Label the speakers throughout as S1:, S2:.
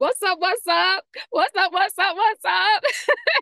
S1: What's up? What's up? What's up? What's up? What's up?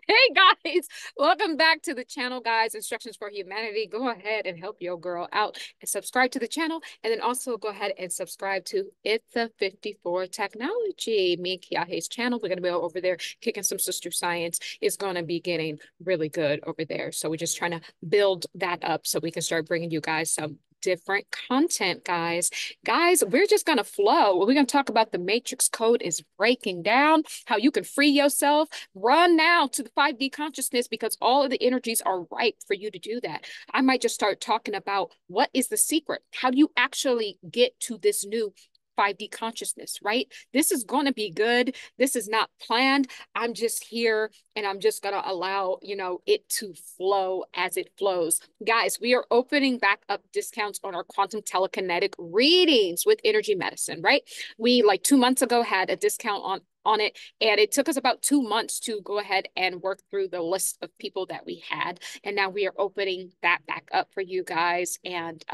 S1: Hey guys, welcome back to the channel, guys. Instructions for Humanity. Go ahead and help your girl out and subscribe to the channel. And then also go ahead and subscribe to It's the 54 Technology, me and Kiahe's channel. We're going to be over there kicking some sister science. It's going to be getting really good over there. So we're just trying to build that up so we can start bringing you guys some different content, guys. Guys, we're just going to flow. We're going to talk about the Matrix Code is breaking down, how you can free yourself. Run now to the 5D consciousness because all of the energies are ripe for you to do that. I might just start talking about what is the secret? How do you actually get to this new 5D consciousness, right? This is going to be good. This is not planned. I'm just here and I'm just going to allow, it to flow as it flows. Guys, we are opening back up discounts on our quantum telekinetic readings with energy medicine, right? We like 2 months ago had a discount on it, and it took us about 2 months to go ahead and work through the list of people that we had, and now we are opening that back up for you guys, and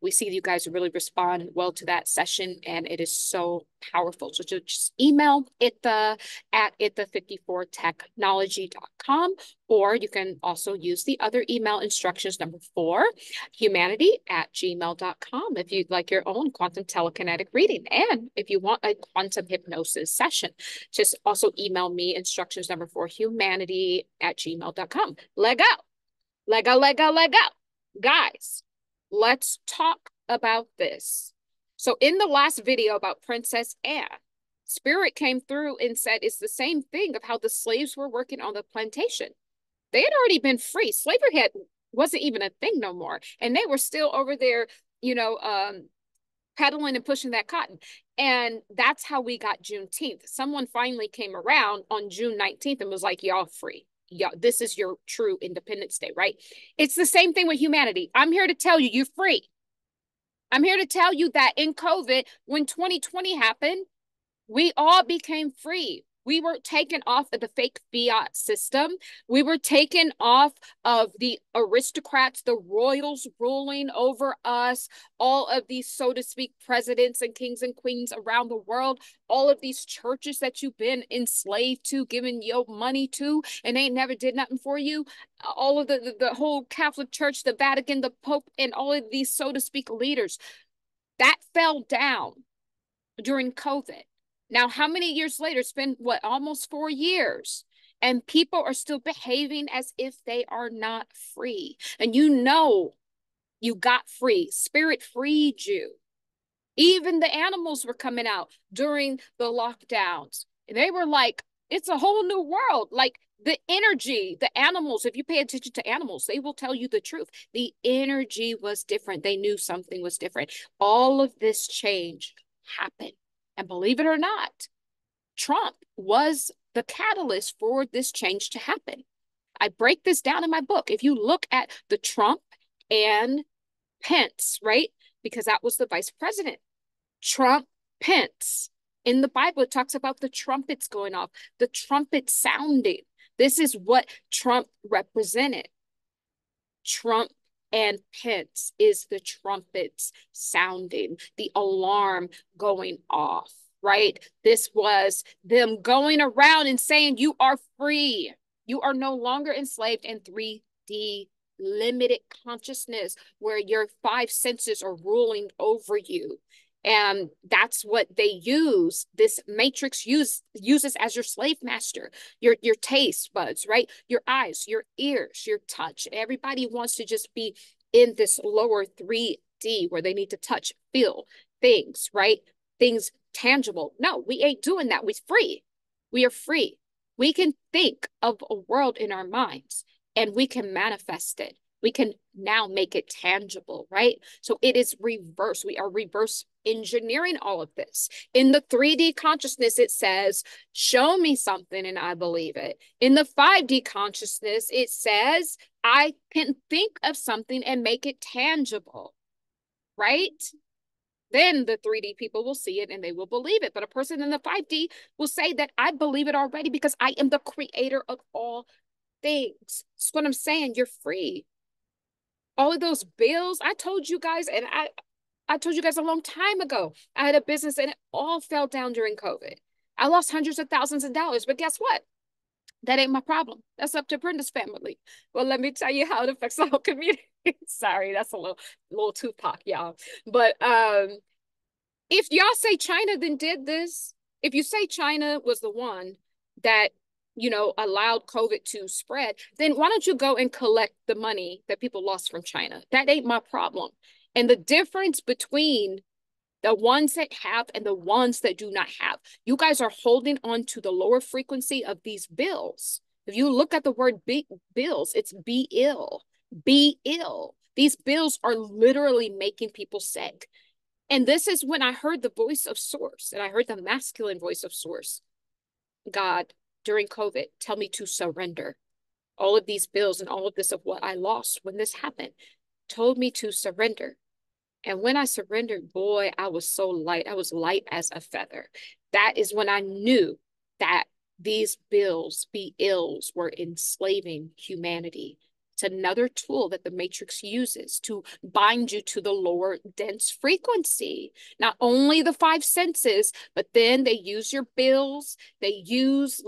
S1: we see you guys really respond well to that session, and it is so powerful. So just email it at the54technology.com, or you can also use the other email instructions, number 4, humanity@gmail.com, if you'd like your own quantum telekinetic reading. And if you want a quantum hypnosis session, just also email me instructions number 4, humanity@gmail.com. Let go, let go, let go, let go. Guys, let's talk about this. So in the last video about Princess Anne, Spirit came through and said it's the same thing of how the slaves were working on the plantation. They had already been free. Slavery wasn't even a thing no more. And they were still over there, peddling and pushing that cotton. And that's how we got Juneteenth. Someone finally came around on June 19th and was like, y'all free. Y'all, this is your true Independence Day, right? It's the same thing with humanity. I'm here to tell you, you're free. I'm here to tell you that in COVID, when 2020 happened, we all became free. We were taken off of the fake fiat system. We were taken off of the aristocrats, the royals ruling over us, all of these, so to speak, presidents and kings and queens around the world, all of these churches that you've been enslaved to, giving your money to, and they never did nothing for you. All of the whole Catholic Church, the Vatican, the Pope, and all of these, so to speak, leaders, that fell down during COVID. Now, how many years later? It's been what, almost 4 years, and people are still behaving as if they are not free. And you got free. Spirit freed you. Even the animals were coming out during the lockdowns. They were like, it's a whole new world. Like the energy, the animals, if you pay attention to animals, they will tell you the truth. The energy was different. They knew something was different. All of this change happened. And believe it or not, Trump was the catalyst for this change to happen. I break this down in my book. If you look at the Trump and Pence, right? Because that was the vice president. Trump, Pence. In the Bible, it talks about the trumpets going off, the trumpet sounding. This is what Trump represented. Trump and Pence is the trumpets sounding, the alarm going off, right? This was them going around and saying, you are free. You are no longer enslaved in 3D limited consciousness where your 5 senses are ruling over you. And that's what they use. This matrix uses as your slave master, your taste buds, right? Your eyes, your ears, your touch. Everybody wants to just be in this lower 3D where they need to touch, feel things, right? Things tangible. No, we ain't doing that. We're free. We are free. We can think of a world in our minds and we can manifest it. We can now make it tangible, right? So it is reverse. We are reverse engineering all of this. In the 3D consciousness, it says, show me something and I believe it. In the 5D consciousness, it says, I can think of something and make it tangible, right? Then the 3D people will see it and they will believe it. But a person in the 5D will say that I believe it already because I am the creator of all things. That's what I'm saying. You're free. All of those bills, I told you guys, and I told you guys a long time ago, I had a business and it all fell down during COVID. I lost hundreds of thousands of dollars, but guess what? That ain't my problem. That's up to Brenda's family. Well, let me tell you how it affects the whole community. Sorry, that's a little Tupac, y'all. But if y'all say China then did this, if you say China was the one that, allowed COVID to spread, then why don't you go and collect the money that people lost from China? That ain't my problem. And the difference between the ones that have and the ones that do not have, you guys are holding on to the lower frequency of these bills. If you look at the word bills, it's be ill, be ill. These bills are literally making people sick. And this is when I heard the voice of Source, and I heard the masculine voice of Source, God, during COVID, tell me to surrender. All of these bills and all of this of what I lost when this happened told me to surrender. And when I surrendered, boy, I was so light. I was light as a feather. That is when I knew that these bills, be ills, were enslaving humanity. It's another tool that the Matrix uses to bind you to the lower dense frequency. Not only the five senses, but then they use your bills. They use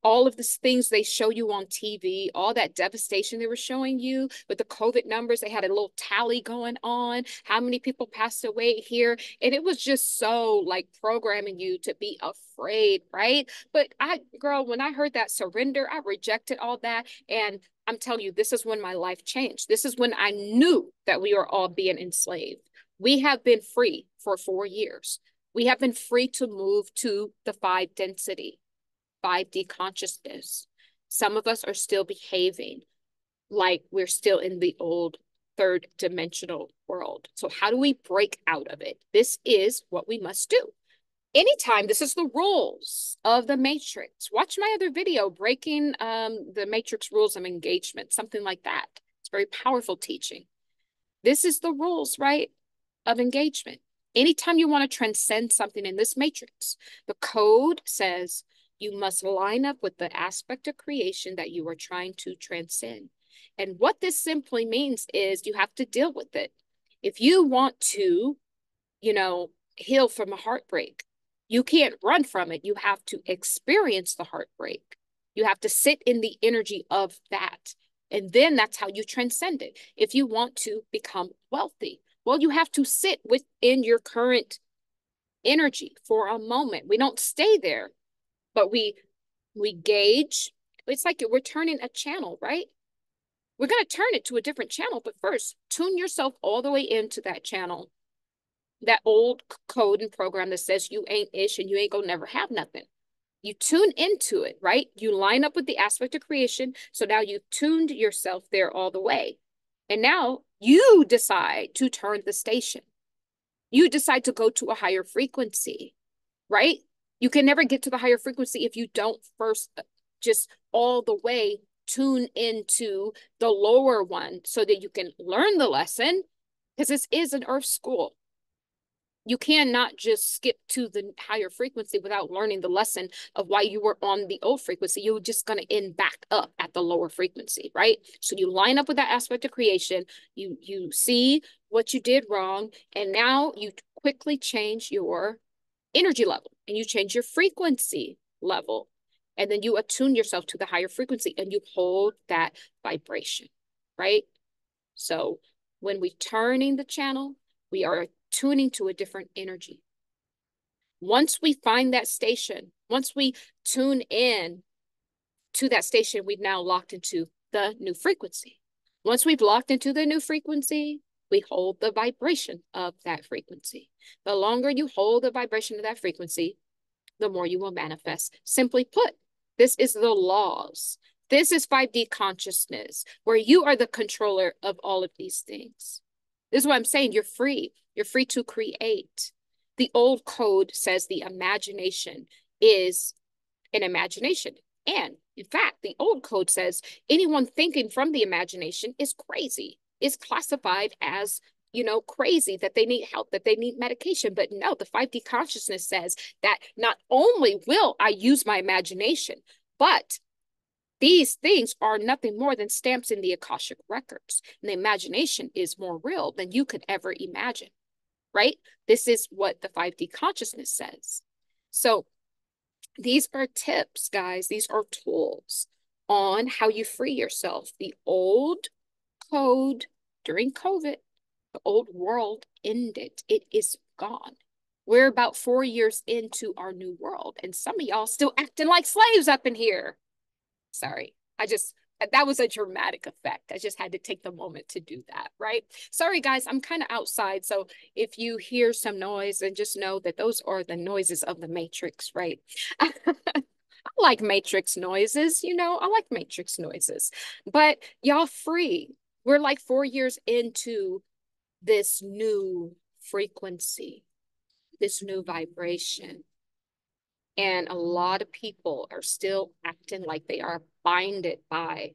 S1: all of these things they show you on TV, all that devastation they were showing you with the COVID numbers. They had a little tally going on, how many people passed away here. And it was just so like programming you to be afraid, right? But girl, when I heard that surrender, I rejected all that. And I'm telling you, this is when my life changed. This is when I knew that we were all being enslaved. We have been free for 4 years. We have been free to move to the 5 density. 5D consciousness. Some of us are still behaving like we're still in the old 3rd dimensional world. So how do we break out of it? This is what we must do. Anytime, this is the rules of the Matrix. Watch my other video, Breaking the Matrix Rules of Engagement, something like that. It's very powerful teaching. This is the rules, right, of engagement. Anytime you want to transcend something in this matrix, the code says you must line up with the aspect of creation that you are trying to transcend. And what this simply means is you have to deal with it. If you want to, heal from a heartbreak, you can't run from it. You have to experience the heartbreak. You have to sit in the energy of that. And then that's how you transcend it. If you want to become wealthy, well, you have to sit within your current energy for a moment. We don't stay there, but we gauge. It's like we're turning a channel, right? We're going to turn it to a different channel, but first, tune yourself all the way into that channel, that old code and program that says you ain't ish and you ain't gonna never have nothing. You tune into it, right? You line up with the aspect of creation. So now you've tuned yourself there all the way. And now you decide to turn the station. You decide to go to a higher frequency, right? You can never get to the higher frequency if you don't first just all the way tune into the lower one so that you can learn the lesson, because this is an earth school. You cannot just skip to the higher frequency without learning the lesson of why you were on the old frequency. You're just going to end back up at the lower frequency, right? So you line up with that aspect of creation. You see what you did wrong, and now you quickly change your energy level and you change your frequency level. And then you attune yourself to the higher frequency and you hold that vibration, right? So when we're turning the channel, we are tuning to a different energy. Once we find that station, once we tune in to that station, we've now locked into the new frequency. Once we've locked into the new frequency, we hold the vibration of that frequency. The longer you hold the vibration of that frequency, the more you will manifest. Simply put, this is the laws. This is 5D consciousness, where you are the controller of all of these things. This is what I'm saying. You're free. You're free to create. The old code says the imagination is an imagination. And in fact, the old code says anyone thinking from the imagination is crazy, is classified as, crazy, that they need help, that they need medication. But no, the 5D consciousness says that not only will I use my imagination, but these things are nothing more than stamps in the Akashic records. And the imagination is more real than you could ever imagine, right? This is what the 5D consciousness says. So these are tips, guys. These are tools on how you free yourself. The old code during COVID, the old world ended. It is gone. We're about 4 years into our new world, and some of y'all still acting like slaves up in here. Sorry. That was a dramatic effect. I just had to take the moment to do that, right? Sorry, guys, I'm kind of outside. So if you hear some noise, then just know that those are the noises of the Matrix, right? I like Matrix noises, I like Matrix noises. But y'all free. We're like 4 years into this new frequency, this new vibration. And a lot of people are still acting like they are binded by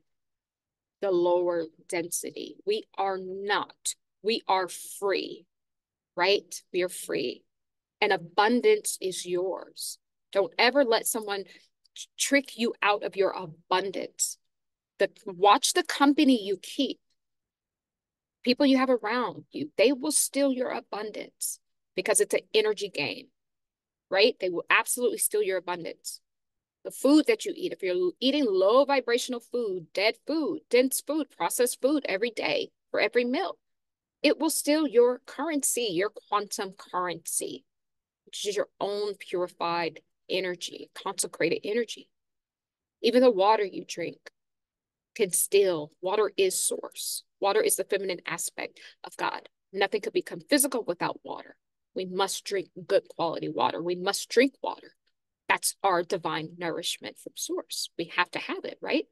S1: the lower density. We are not. We are free, right? We are free. And abundance is yours. Don't ever let someone trick you out of your abundance. Watch the company you keep. People you have around you, they will steal your abundance because it's an energy game, right? They will absolutely steal your abundance. The food that you eat, if you're eating low vibrational food, dead food, dense food, processed food every day for every meal, it will steal your currency, your quantum currency, which is your own purified energy, consecrated energy. Even the water you drink can steal. Water is source. Water is the feminine aspect of God. Nothing could become physical without water. We must drink good quality water. We must drink water. That's our divine nourishment from source. We have to have it, right?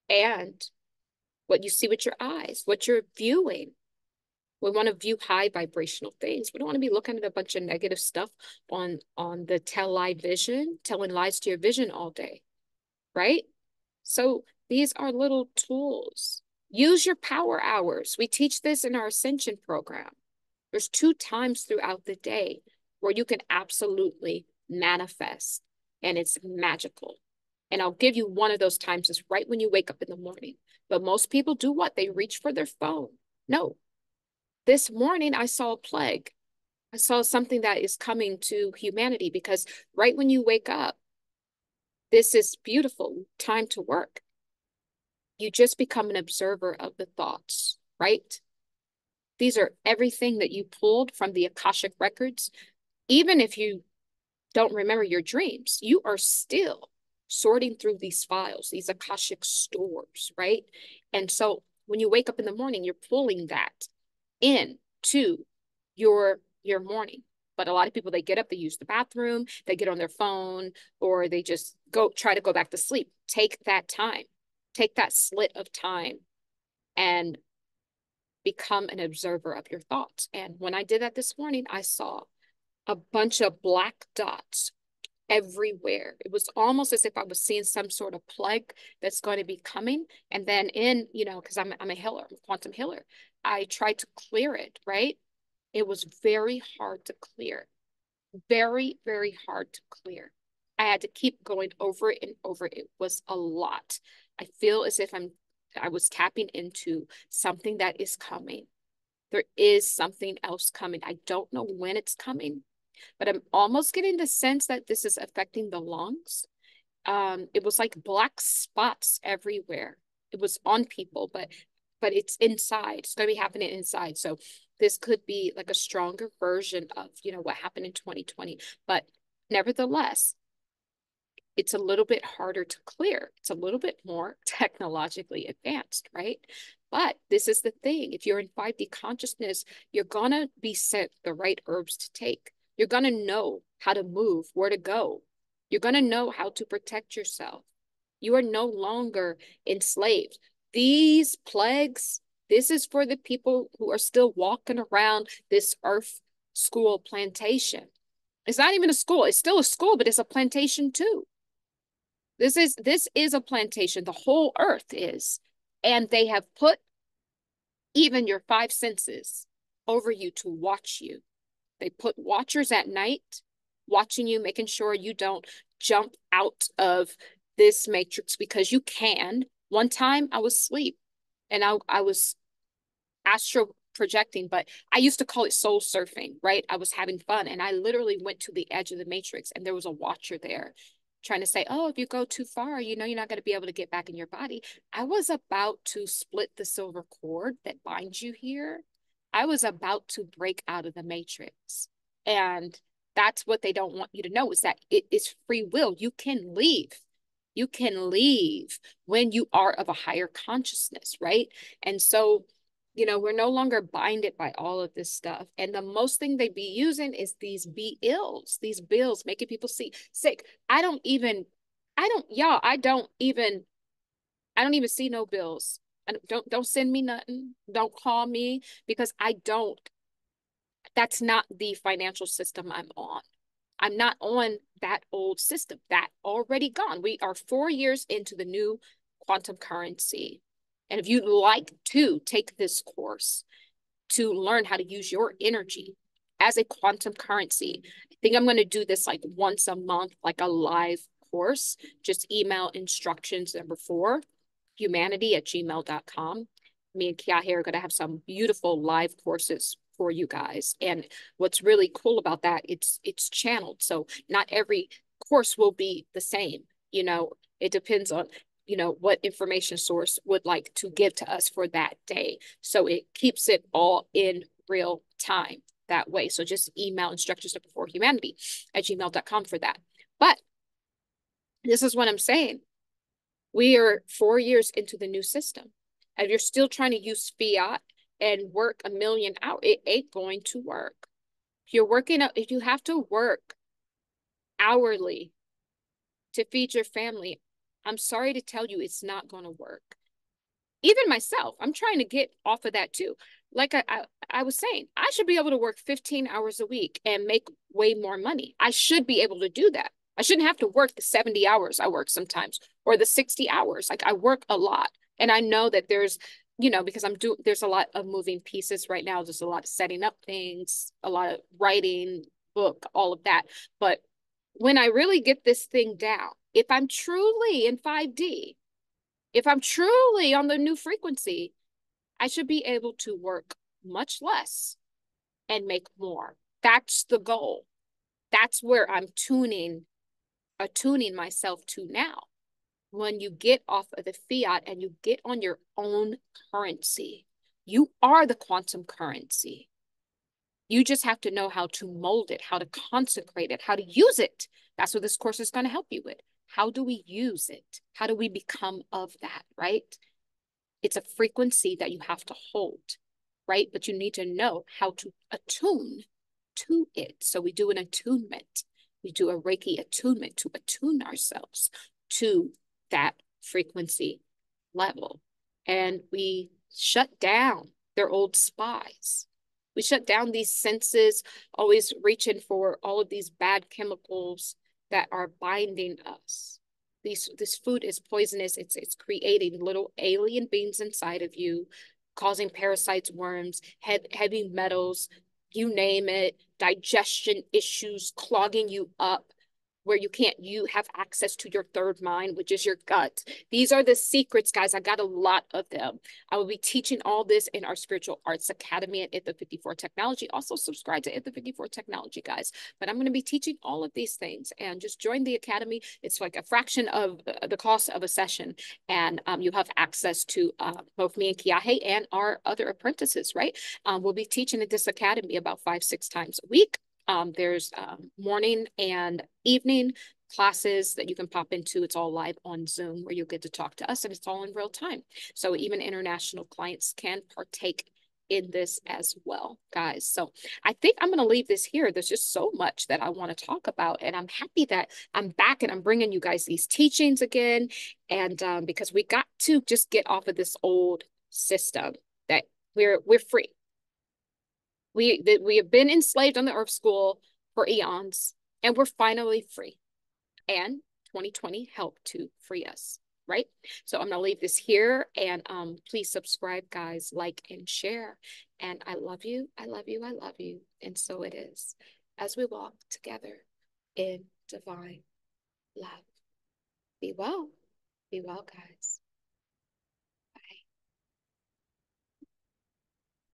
S1: And what you see with your eyes, what you're viewing. We want to view high vibrational things. We don't want to be looking at a bunch of negative stuff on the television, telling lies to your vision all day, right? So these are little tools. Use your power hours. We teach this in our Ascension program. There's 2 times throughout the day where you can absolutely manifest, and it's magical. And I'll give you one of those times is right when you wake up in the morning. But most people do what? They reach for their phone. No. This morning, I saw a plague. I saw something that is coming to humanity because right when you wake up, this is beautiful time to work. You just become an observer of the thoughts, right? These are everything that you pulled from the Akashic records. Even if you don't remember your dreams, you are still sorting through these files, these Akashic stores, right? And so when you wake up in the morning, you're pulling that into your morning. But a lot of people, they get up, they use the bathroom, they get on their phone, or they just try to go back to sleep. Take that time, take that slit of time and become an observer of your thoughts. And when I did that this morning, I saw a bunch of black dots everywhere. It was almost as if I was seeing some sort of plague that's going to be coming. And then because I'm a healer, I'm a quantum healer, I tried to clear it, right? It was very hard to clear. Very, very hard to clear. I had to keep going over it and over. It was a lot. I feel as if I was tapping into something that is coming. There is something else coming. I don't know when it's coming, but I'm almost getting the sense that this is affecting the lungs. It was like black spots everywhere. It was on people, but it's inside. It's going to be happening inside. So this could be like a stronger version of, what happened in 2020. But nevertheless, it's a little bit harder to clear. It's a little bit more technologically advanced, right? But this is the thing. If you're in 5D consciousness, you're going to be sent the right herbs to take. You're going to know how to move, where to go. You're going to know how to protect yourself. You are no longer enslaved. These plagues, this is for the people who are still walking around this earth school plantation. It's not even a school. It's still a school, but it's a plantation too. This is a plantation. The whole earth is. And they have put even your 5 senses over you to watch you. They put watchers at night watching you, making sure you don't jump out of this matrix because you can. One time I was asleep and I was astral projecting, but I used to call it soul surfing, right? I was having fun and I literally went to the edge of the matrix and there was a watcher there trying to say, oh, if you go too far, you know, you're not going to be able to get back in your body. I was about to split the silver cord that binds you here. I was about to break out of the matrix. And that's what they don't want you to know is that it is free will. You can leave. You can leave when you are of a higher consciousness, right? And so, you know, we're no longer binded by all of this stuff. And the most thing they be using is these bills, making people see sick. Y'all, I don't even see no bills. Don't send me nothing. Don't call me because that's not the financial system I'm on. I'm not on that old system. That already gone. We are 4 years into the new quantum currency. And if you'd like to take this course to learn how to use your energy as a quantum currency, I think I'm going to do this like once a month, like a live course. Just email instructions #4, humanity@gmail.com. Me and Kia here are going to have some beautiful live courses for you guys. And what's really cool about that, it's channeled. So not every course will be the same. You know, it depends on, you know, what information source would like to give to us for that day. So it keeps it all in real time that way. So just email instructions for humanity@gmail.com for that. But this is what I'm saying. We are 4 years into the new system. And you're still trying to use fiat and work a million hours, it ain't going to work. If you have to work hourly to feed your family, I'm sorry to tell you, it's not going to work. Even myself, I'm trying to get off of that too. Like I was saying, I should be able to work 15 hours a week and make way more money. I should be able to do that. I shouldn't have to work the 70 hours I work sometimes or the 60 hours. Like I work a lot. And I know that there's, you know, because there's a lot of moving pieces right now. There's a lot of setting up things, a lot of writing, book, all of that. But when I really get this thing down, if I'm truly in 5D, if I'm truly on the new frequency, I should be able to work much less and make more. That's the goal. That's where I'm attuning myself to now. When you get off of the fiat and you get on your own currency, you are the quantum currency. You just have to know how to mold it, how to consecrate it, how to use it. That's what this course is going to help you with. How do we use it? How do we become of that, right? It's a frequency that you have to hold, right? But you need to know how to attune to it. So we do an attunement. We do a Reiki attunement to attune ourselves to that frequency level. And we shut down their old spies. We shut down these senses, always reaching for all of these bad chemicals that are binding us. This food is poisonous. It's creating little alien beings inside of you, causing parasites, worms, heavy metals, you name it, digestion issues, clogging you up, where you have access to your third mind, which is your gut. These are the secrets, guys. I got a lot of them. I will be teaching all this in our Spiritual Arts Academy at Itha 54 Technology. Also subscribe to Itha 54 Technology, guys. But I'm going to be teaching all of these things, and just join the Academy. It's like a fraction of the cost of a session. And you have access to both me and Kiahe and our other apprentices, right? We'll be teaching at this Academy about 5-6 times a week. There's morning and evening classes that you can pop into. It's all live on Zoom where you'll get to talk to us, and it's all in real time. So even international clients can partake in this as well, guys. So I think I'm going to leave this here. There's just so much that I want to talk about, and I'm happy that I'm back and I'm bringing you guys these teachings again. And because we got to just get off of this old system that we're free. We have been enslaved on the Earth School for eons, and we're finally free. And 2020 helped to free us, right? So I'm going to leave this here, and please subscribe, guys, like, and share. And I love you. I love you. I love you. And so it is as we walk together in divine love. Be well. Be well, guys.